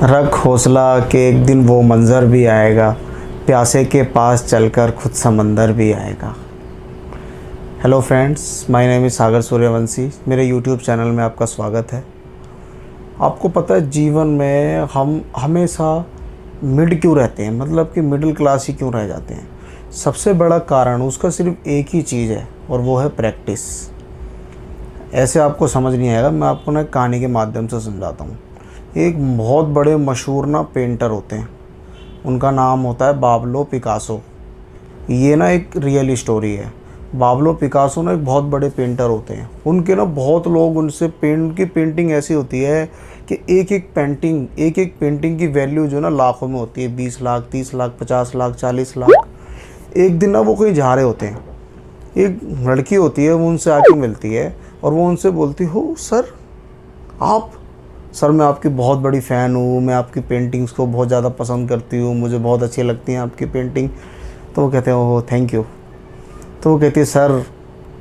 रख हौसला कि एक दिन वो मंज़र भी आएगा, प्यासे के पास चलकर खुद समंदर भी आएगा। Hello friends, my name is Sagar Suryavanshi. मेरे यूट्यूब चैनल में आपका स्वागत है। आपको पता है जीवन में हम हमेशा मिड क्यों रहते हैं, मतलब कि मिडिल क्लास ही क्यों रह जाते हैं। सबसे बड़ा कारण उसका सिर्फ एक ही चीज़ है और वो है प्रैक्टिस। ऐसे आपको समझ नहीं आएगा, मैं आपको ना एक कहानी के माध्यम से समझाता हूँ। एक बहुत बड़े मशहूर ना पेंटर होते हैं, उनका नाम होता है पाब्लो पिकासो। ये ना एक रियल स्टोरी है। पाब्लो पिकासो ना एक बहुत बड़े पेंटर होते हैं। उनके ना बहुत लोग उनसे उनकी पेंटिंग ऐसी होती है कि एक एक पेंटिंग की वैल्यू जो ना लाखों में होती है, 20 लाख, 30 लाख, 50 लाख, 40 लाख। एक दिन ना वो कहीं जा रहे होते हैं, एक लड़की होती है, वो उनसे आके मिलती है और वो उनसे बोलती हो, सर मैं आपकी बहुत बड़ी फ़ैन हूँ, मैं आपकी पेंटिंग्स को बहुत ज़्यादा पसंद करती हूँ, मुझे बहुत अच्छी लगती हैं आपकी पेंटिंग। तो वो कहते हैं ओह थैंक यू। तो वो कहती है सर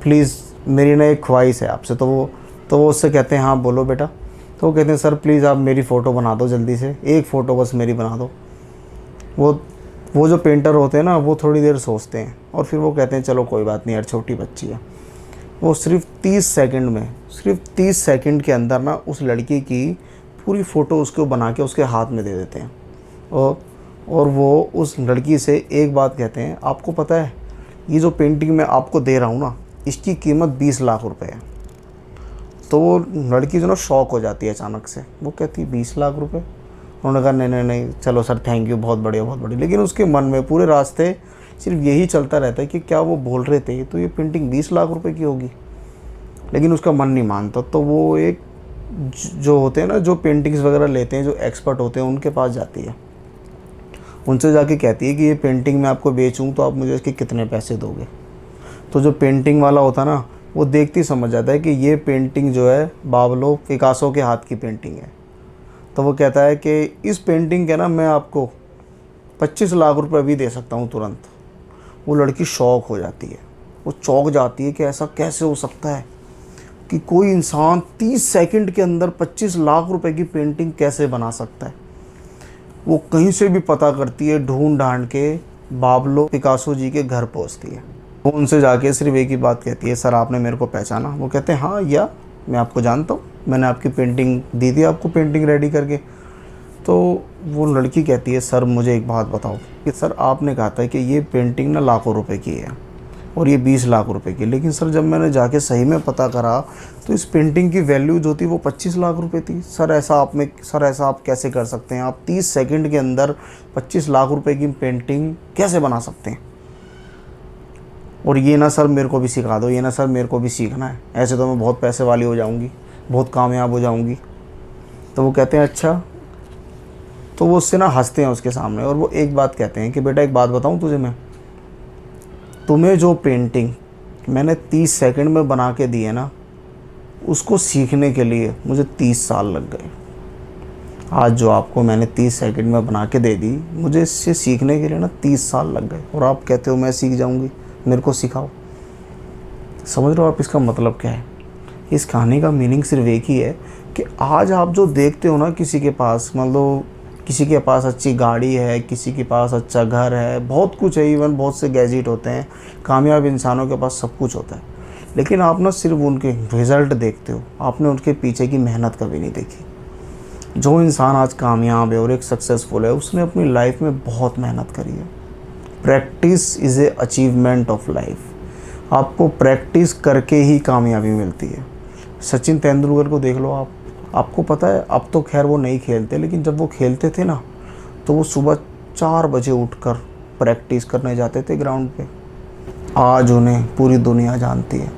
प्लीज़ मेरी ना एक ख्वाहिश है आपसे। तो वो उससे कहते हैं हाँ बोलो बेटा। तो वो कहते हैं सर प्लीज़ आप मेरी फ़ोटो बना दो, जल्दी से एक फ़ोटो बस मेरी बना दो। वो जो पेंटर होते हैं ना, वो थोड़ी देर सोचते हैं और फिर वो कहते हैं चलो कोई बात नहीं यार, छोटी बच्ची है। वो सिर्फ 30 सेकंड के अंदर ना उस लड़की की पूरी फ़ोटो उसको बना के उसके हाथ में दे देते हैं। और वो उस लड़की से एक बात कहते हैं, आपको पता है ये जो पेंटिंग मैं आपको दे रहा हूँ ना, इसकी कीमत 20 लाख रुपए है। तो वो लड़की जो ना शॉक हो जाती है अचानक से। वो कहती है 20 लाख रुपए। उन्होंने कहा नहीं चलो सर थैंक यू, बहुत बढ़िया। लेकिन उसके मन में पूरे रास्ते सिर्फ यही चलता रहता है कि क्या वो बोल रहे थे तो ये पेंटिंग 20 लाख रुपए की होगी, लेकिन उसका मन नहीं मानता। तो वो एक जो होते हैं ना, जो पेंटिंग्स वगैरह लेते हैं, जो एक्सपर्ट होते हैं, उनके पास जाती है। उनसे जाके कहती है कि ये पेंटिंग मैं आपको बेचूं तो आप मुझे इसके कितने पैसे दोगे। तो जो पेंटिंग वाला होता है ना, वो देखते ही समझ जाता है कि ये पेंटिंग जो है पाब्लो पिकासो के हाथ की पेंटिंग है। तो वो कहता है कि इस पेंटिंग के ना मैं आपको 25 लाख रुपए भी दे सकता हूँ तुरंत। वो लड़की शॉक हो जाती है, वो चौंक जाती है कि ऐसा कैसे हो सकता है कि कोई इंसान 30 सेकंड के अंदर 25 लाख रुपए की पेंटिंग कैसे बना सकता है। वो कहीं से भी पता करती है, ढूंढ ढांड के पाब्लो पिकासो जी के घर पहुंचती है। वो उनसे जाके सिर्फ एक ही बात कहती है, सर आपने मेरे को पहचाना। वो कहते हैं हाँ या मैं आपको जानता हूँ, मैंने आपकी पेंटिंग दी थी आपको पेंटिंग रेडी करके। तो वो लड़की कहती है सर मुझे एक बात बताओ कि सर आपने कहा था कि ये पेंटिंग ना लाखों रुपए की है और ये 20 लाख रुपए की, लेकिन सर जब मैंने जाके सही में पता करा तो इस पेंटिंग की वैल्यू जो थी वो 25 लाख रुपए थी। सर ऐसा आप कैसे कर सकते हैं? आप 30 सेकंड के अंदर 25 लाख रुपए की पेंटिंग कैसे बना सकते हैं? और ये ना सर मेरे को भी सिखा दो, ये ना सर मेरे को भी सीखना है, ऐसे तो मैं बहुत पैसे वाली हो जाऊँगी, बहुत कामयाब हो जाऊँगी। तो वो कहते हैं अच्छा। तो वो उससे ना हंसते हैं उसके सामने और वो एक बात कहते हैं कि बेटा एक बात बताऊँ तुझे, मैं तुम्हें जो पेंटिंग मैंने 30 सेकंड में बना के दी है ना, उसको सीखने के लिए मुझे 30 साल लग गए। आज जो आपको मैंने 30 सेकंड में बना के दे दी, मुझे इससे सीखने के लिए ना 30 साल लग गए, और आप कहते हो मैं सीख जाऊंगी, मेरे को सिखाओ। समझ रहे हो आप इसका मतलब क्या है? इस कहानी का मीनिंग सिर्फ एक ही है कि आज आप जो देखते हो ना किसी के पास, मतलब किसी के पास अच्छी गाड़ी है, किसी के पास अच्छा घर है, बहुत कुछ है, इवन बहुत से गैजेट होते हैं, कामयाब इंसानों के पास सब कुछ होता है, लेकिन आप ना सिर्फ उनके रिज़ल्ट देखते हो, आपने उनके पीछे की मेहनत कभी नहीं देखी। जो इंसान आज कामयाब है और एक सक्सेसफुल है, उसने अपनी लाइफ में बहुत मेहनत करी है। Practice is a achievement of life. आपको प्रैक्टिस करके ही कामयाबी मिलती है। सचिन तेंदुलकर को देख लो आप, आपको पता है अब तो खैर वो नहीं खेलते, लेकिन जब वो खेलते थे ना तो वो सुबह 4 बजे उठकर प्रैक्टिस करने जाते थे ग्राउंड पे। आज उन्हें पूरी दुनिया जानती है।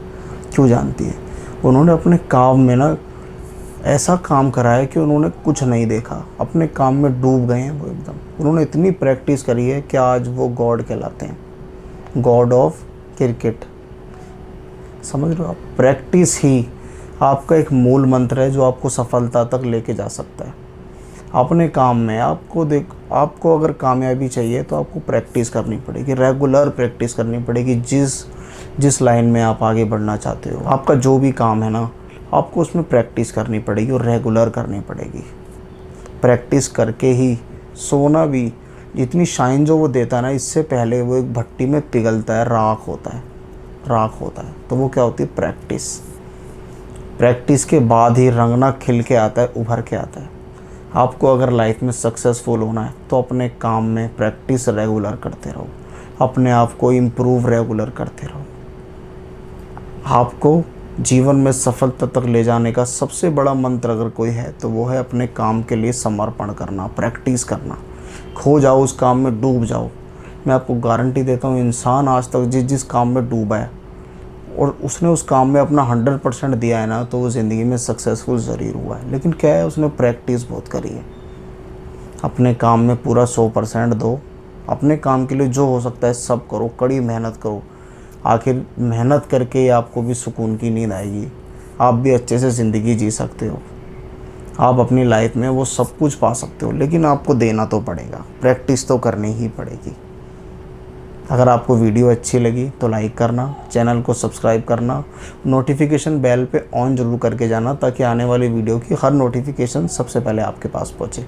क्यों जानती है? उन्होंने अपने काम में ना ऐसा काम करा है कि उन्होंने कुछ नहीं देखा, अपने काम में डूब गए हैं वो एकदम। उन्होंने इतनी प्रैक्टिस करी है कि आज वो गॉड कहलाते हैं, गॉड ऑफ क्रिकेट। समझ रहे हो आप? प्रैक्टिस ही आपका एक मूल मंत्र है जो आपको सफलता तक लेके जा सकता है। अपने काम में आपको अगर कामयाबी चाहिए तो आपको प्रैक्टिस करनी पड़ेगी, रेगुलर प्रैक्टिस करनी पड़ेगी। जिस लाइन में आप आगे बढ़ना चाहते हो, आपका जो भी काम है ना, आपको उसमें प्रैक्टिस करनी पड़ेगी और रेगुलर करनी पड़ेगी। प्रैक्टिस करके ही सोना भी, जितनी शाइन जो वो देता है ना, इससे पहले वो एक भट्टी में पिघलता है, राख होता है, राख होता है। तो वो क्या होती है? प्रैक्टिस। प्रैक्टिस के बाद ही रंगना खिल के आता है, उभर के आता है। आपको अगर लाइफ में सक्सेसफुल होना है तो अपने काम में प्रैक्टिस रेगुलर करते रहो, अपने आप को इम्प्रूव रेगुलर करते रहो। आपको जीवन में सफलता तक ले जाने का सबसे बड़ा मंत्र अगर कोई है तो वो है अपने काम के लिए समर्पण करना, प्रैक्टिस करना। खो जाओ उस काम में, डूब जाओ। मैं आपको गारंटी देता हूँ, इंसान आज तक जिस जिस काम में डूबा है और उसने उस काम में अपना 100% दिया है ना, तो वो ज़िंदगी में सक्सेसफुल ज़रूर हुआ है। लेकिन क्या है, उसने प्रैक्टिस बहुत करी है। अपने काम में पूरा 100% दो। अपने काम के लिए जो हो सकता है सब करो, कड़ी मेहनत करो। आखिर मेहनत करके ही आपको भी सुकून की नींद आएगी, आप भी अच्छे से ज़िंदगी जी सकते हो, आप अपनी लाइफ में वो सब कुछ पा सकते हो। लेकिन आपको देना तो पड़ेगा, प्रैक्टिस तो करनी ही पड़ेगी। अगर आपको वीडियो अच्छी लगी तो लाइक करना, चैनल को सब्सक्राइब करना, नोटिफिकेशन बेल पे ऑन ज़रूर करके जाना, ताकि आने वाली वीडियो की हर नोटिफिकेशन सबसे पहले आपके पास पहुँचे।